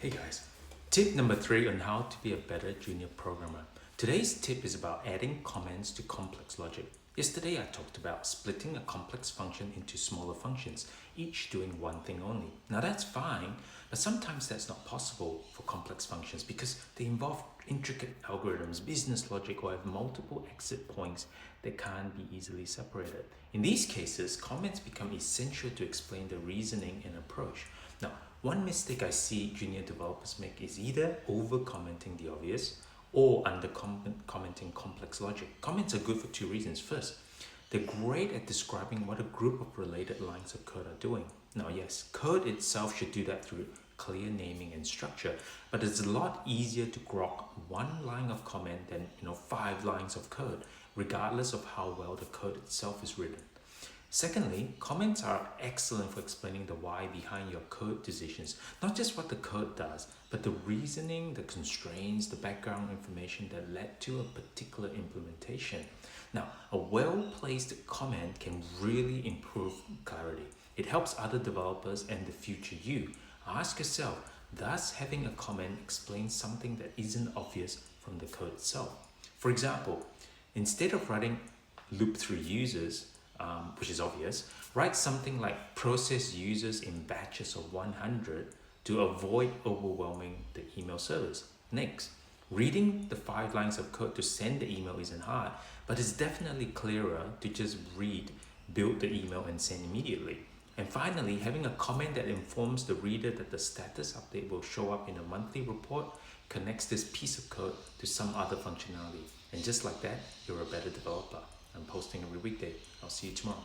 Hey guys, tip number 3 on how to be a better junior programmer. Today's tip is about adding comments to complex logic. Yesterday I talked about splitting a complex function into smaller functions, each doing one thing only. Now that's fine, but sometimes that's not possible for complex functions because they involve intricate algorithms, business logic, or have multiple exit points that can't be easily separated. In these cases, comments become essential to explain the reasoning and approach. Now, one mistake I see junior developers make is either over commenting the obvious or under commenting complex logic. Comments are good for two reasons. First, they're great at describing what a group of related lines of code are doing. Now, yes, code itself should do that through clear naming and structure, but it's a lot easier to grok one line of comment than 5 lines of code, regardless of how well the code itself is written. Secondly, comments are excellent for explaining the why behind your code decisions, not just what the code does, but the reasoning, the constraints, the background information that led to a particular implementation. Now, a well-placed comment can really improve clarity. It helps other developers and the future you. Ask yourself, does having a comment explain something that isn't obvious from the code itself? For example, instead of writing loop through users, which is obvious, write something like process users in batches of 100 to avoid overwhelming the email service. Next, reading the 5 lines of code to send the email isn't hard, but it's definitely clearer to just read, build the email, and send immediately. And finally, having a comment that informs the reader that the status update will show up in a monthly report connects this piece of code to some other functionality. And just like that, you're a better developer. I'm posting every weekday. I'll see you tomorrow.